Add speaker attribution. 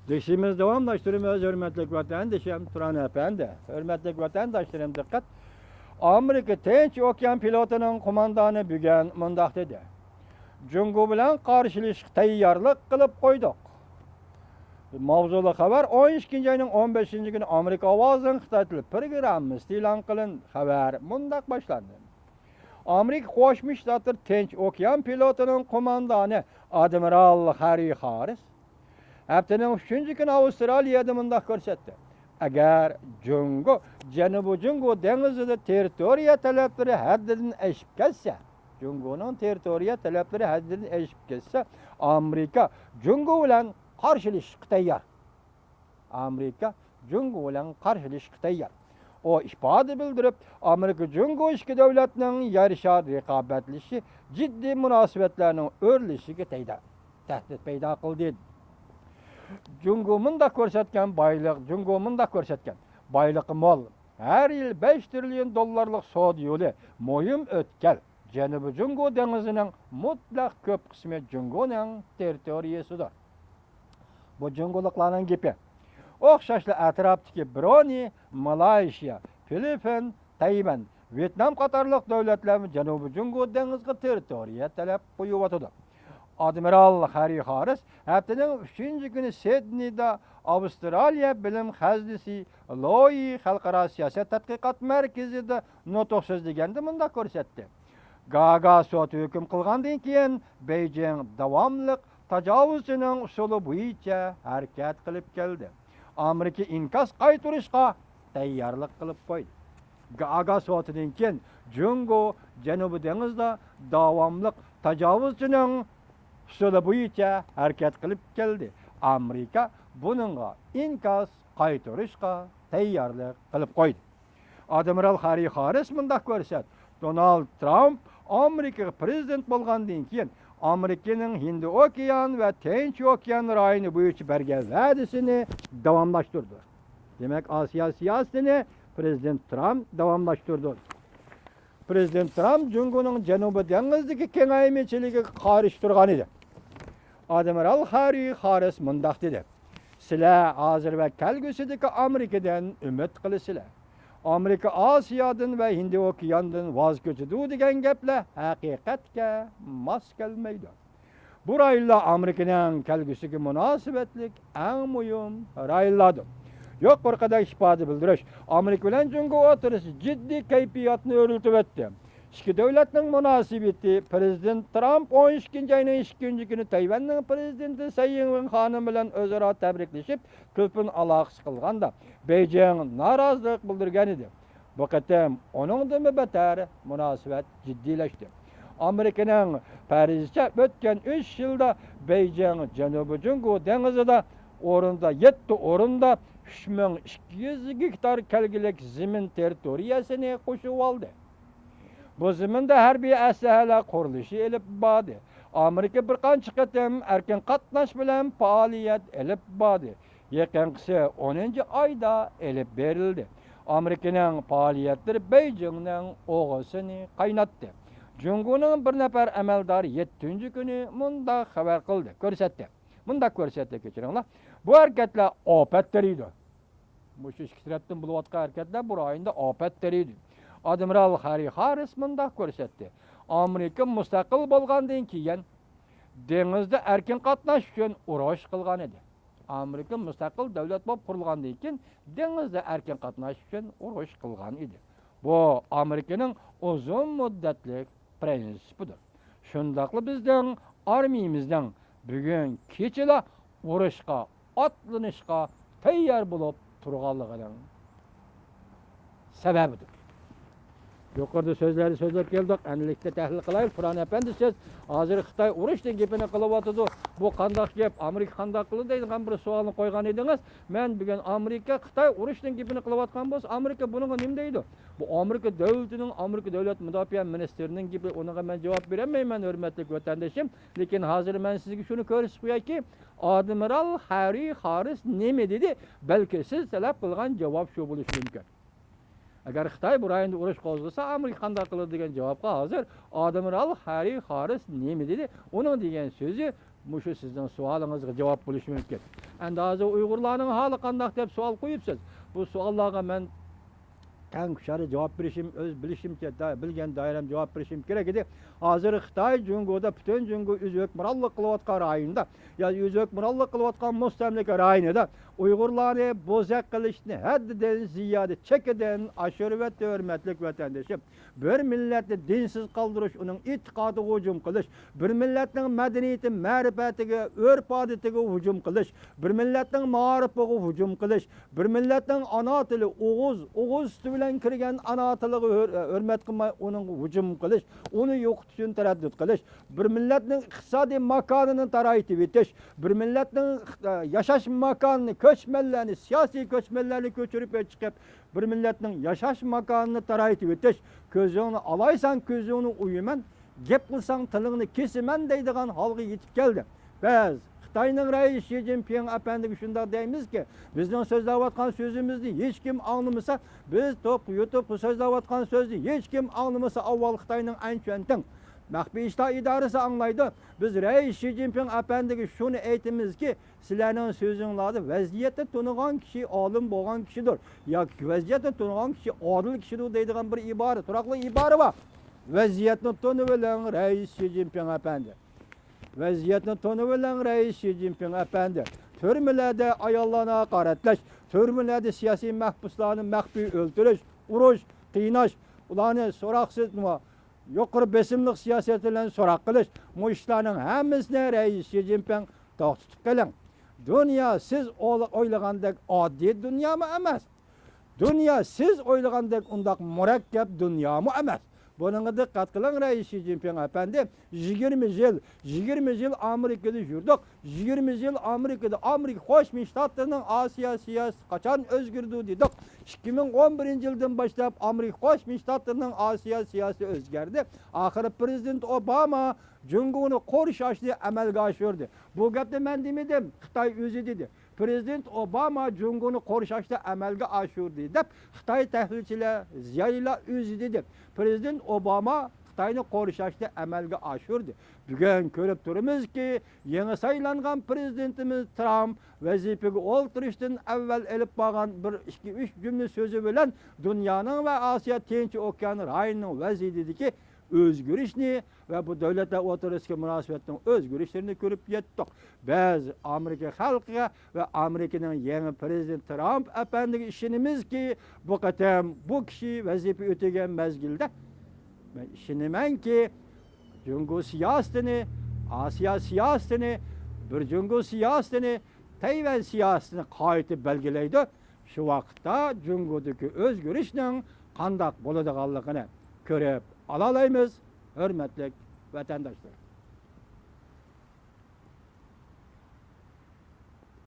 Speaker 1: Deşimiz davamlaştırımız hürmetlik vatandaşım Turan Efendi. Hürmetlik vatandaşlarım dikkat. Amerika Tinch Okean pilotunun kumandanı bügen mundaq dedi. Jungo bilan qarshilashga tayyorlik qilib qo'ydik. Mavzuli xabar 12 ayning 15 kuni Amerika ovozidan xitoytilib programmasi e'lon qilindi. Xabar mundaq boshlandi. Amerika Qo'shma Shtatlar Tinch Okean pilotunun kumandanı Admiral Harry Harris haftaning 3 kuni Avstraliyada mundaq ko'rsatdi. Agar Jungo Janubiy Jungo dengizida territoriya talablari haddidan oshib ketsa, Jungoning territoriya talablari haddidan oshib ketsa, Amerika Jungo bilan qarshilashishga tayyor. Amerika Jungo bilan qarshilashishga tayyor. O ifoda bildirib, Amerika Jungo ikki davlatning yarasha raqobatlashi jiddiy munosabatlarning o'rlishiga tahdid paydo qildi. Jungo munda ko'rsatgan boyliq mol. Har yil 5 trillion dollarlik savdo yo'li muhim o'tkal. Janubiy Jungo dengizining mutlaq ko'p qismi Jungoning territoriyasidir. Bu Jungoliklarning gapi. O'xshashli atrofdagi Brunei, Malayziya, Filippin, Tayvan, Vyetnam qatorliq davlatlar Janubiy Jungo dengiziga territoriya talab qo'yib Admiral Harry Harris haftaning 3 kuni Sidneyda Avstraliya bilim xazinasi Loyi xalqaro siyosat tadqiqot markazida nutq so'zlaganda bunda ko'rsatdi. Gaga sudi hukm qilgandan keyin Beijing davomli tajovuzchining usuli bo'yicha harakat qilib keldi. Amerika inkas qaytarishga tayyorlik qilib qo'ydi. Gaga sudidan keyin Jungo Janubiy dengizda davomli tajovuzchining usuli bo'yicha harakat qilib keldi. Amerika buningga inkas qaytarishga tayyorlik qilib qo'ydi. Admiral Harry Harris bunda ko'rsatdi. Donald Trump Amerika prezident bo'lgandan keyin Amerikaning Hind okean va Tinch okean rayoni bo'yicha bergan va'dasini davomlashtirdi. Demak, Osiyo siyosatini prezident Trump davomlashtirdi. Prezident Trump Jungoning Janubiy dengizdagi kengaymichiligiga qarshi turgan edi. Admiral Harry Harris mundaq dedi. Sizlar hozir va kelgusidagi Amerikadan umid qilasizlar. Amerika Osiyodan va Hind okeanidan voz kechadi degan gaplar haqiqatga mos kelmaydi. Bu rayonlar Amerikaning kelgusiga munosabatlik eng muhim rayonlardir. Yuqorida ifoda bildirish, Amerika bilan Jungo o'tirishi jiddiy kayfiyatni o'rnatib o'tdi. İki davlatning munosabati prezident Trump 12 ayning 2 kuni Tayvanning prezidenti Tsai Ing-wen xonim bilan o'zaro tabriklashib, ko'pin aloqa qilganda Beijing norozilik bildirgan edi. Bu qatam oningdan betar munosabat jiddiylashdi. Amerikaning Parijda o'tgan 3 yilda Beijing Janubiy Jungo dengizida 7 o'rinda 3200 gektar kelgilik zamin territoriyasini qo'shib oldi. Bu zaminda harbiy aslahalar qurilishi elib bordi. Amerika bir qancha qatam erkin qatnash bilan faoliyat elib bordi. Yaqinqisi 10-oyda elib berildi. Amerikaning faoliyatlari Beijingning o'g'isini qaynatdi. Jungoning bir nafar amaldori 7-kuni munda xabar qildi, ko'rsatdi. Munda ko'rsatdi, kechiringlar. Bu harakatlar ofatlar edi. Bu ikki tarafdan bo'layotgan harakatlar bu rayonda ofatlar edi. Admiral Harry Harris mundaq ko'rsatdi. Amerika mustaqil bo'lgandan keyin dengizda erkin qatnash uchun urush qilgan edi. Amerika mustaqil davlat bo'lib qurilgandan keyin dengizda erkin qatnash uchun urush qilgan edi. Bu Amerikaning uzun muddatli prinsipidir. Shundaqli bizning armiyamizning bugun kechada urushga otlanishga tayyor bo'lib turganligining sababidir. Yuqorida so'zlab keldik. Aniqlikda tahlil qilaylik. Turan Efendi siz hozir Xitoy urushdan gapini qilyapti. Bu qanday gap? Amerika qanday qildi degan bir savolni qo'ygan edingiz. Men bugun Amerika Xitoy urushdan gapini qilyotgan bo'lsa, Amerika bunga nima deydi? Bu Amerika davlatining, Amerika davlat mudofaa ministrining gapi, unga men javob bermayman, hurmatli vatandoshim. Lekin hozir men sizga shuni ko'rsatib qo'yayki, Admiral Harry Harris nima dedi? Balki siz talab qilgan javob shu bo'lishi mumkin. Agar Xitoy bu rayonda urush qo'zg'asa, Amerika qanday qiladi degan javobga hozir Admiral Harry Harris nima dedi? Uning degan so'zi Muşu sizden sualınızga cevap buluş mümkün. Endi hazır Uygurlarning hali qandaq deb sual qo'yibsiz. Bu savollarga men tang kushari javob berishim, o'z bilishimcha, bilgan doiram javob berishim kerak edi. Hozir Xitoy Jungoda butun Jungo o'zbek mirollik qilayotgan rayonda, ya o'zbek mirollik qilayotgan mustamlika rayonida Uygurlarni bo'zaq qilishni haddidan ziyoda chekidan oshirib o'tdi, hurmatli vatandoshim. Bir millatni dinsiz qoldirish, uning e'tiqodiga hujum qilish, bir millatning madaniyati, ma'rifatiga, urf-odatiga hujum qilish, bir millatning ma'rifiga hujum qilish, bir millatning ana tili o'g'iz bilan kirgan ana tiliga hurmat qilmay uning hujum qilish, uni yo'qotish uchun taraddud qilish, bir millatning iqtisodiy makonini taraytib etish, bir millatning yashash makonini, ko'chmanlarni, siyosiy ko'chmanlarni ko'chirib chiqib, bir millatning yashash makonini taraytib etish, ko'zingni alaysan, ko'zingni uyuman, gap qilsang tilingni kesiman deydigan holga yetib keldi. Biz Xitoyning raisi Xi Jinping apandiga shunday deymizki, bizning so'zlayotgan so'zimizni hech kim anglamasa, biz YouTube so'zlayotgan so'zni hech kim anglamasa, avval Xitoyning anchantang maxfiy ishlar idorasi anglaydi. Biz raisi Xi Jinping apandiga shuni aytamizki, sizlarning so'zingizlarda vaziyatni tunigan kishi olim bo'lgan kishidir yoki vaziyatni tunigan kishi odil kishidir deydigan bir ibora, turaqli ibora bor. Vaziyatni tunib bilan raisi Xi Jinping apandi. Vaziyatni tunib bilan raisi Xi Jinping apandi. Türmelerde ayollarına haqoratlash, türmelerde siyosiy mahbuslarni maxfiy o'ldirish, urush, qiynash, ularni so'roqsiz yuqori besimlik siyosat bilan so'roq qilish, bu ishlarning hammasini raisi Xi Jinping to'xtatib keling. Dünya siz o'ylagandek oddiy dunyomi emas. Dünya siz o'ylagandek undaq murakkab dunyomi emas. Bununla diqqat qiling, raisi Xi Jinping apandi 20 yil Amerikada yurdik. 20 yil Amerika Qo'shma Shtatlarning Osiyo siyosati qachon o'zgardi dedik. 2011-yildan boshlab Amerika Qo'shma Shtatlarning Osiyo siyosati o'zgardi. Oxiri prezident Obama Jungoni qo'rishashni amalga oshirdi. Bu gapni men demadim, Xitoy o'zi dedi. Prezident Obama Jungoni qo'rishashni amalga oshirdi deb Xitoy tahlilchilar, ziyolilar o'zi dedi. Prezident Obama Xitoyni qo'rishashni amalga oshirdi. Bugun ko'rib turamizki, yangi saylangan prezidentimiz Trump vazifaga o'tirishdan avval elib bo'lgan bir 2-3 jumla so'zi bilan dunyoning va Osiyo Tinch okeani rayonining vaziyatidagi o'zgarishni va bu davlatlar o'rtasidagi munosabatning o'zgarishlarini ko'rib yetdik. Biz Amerika xalqiga va Amerikaning yangi prezident Trump apandiga ishonamizki, bu qatam bu kishi vazifa o'tagan mezgilda men ishonamanki, Jungo siyosatini, Osiyo siyosatini, bir Jungo siyosatini, Tayvan siyosatini qayta belgilaydi. Shu vaqtda Jungodagi o'zgarishning qanday bo'ladiganligini ko'rib olaymiz, hurmatli vatandoshlar.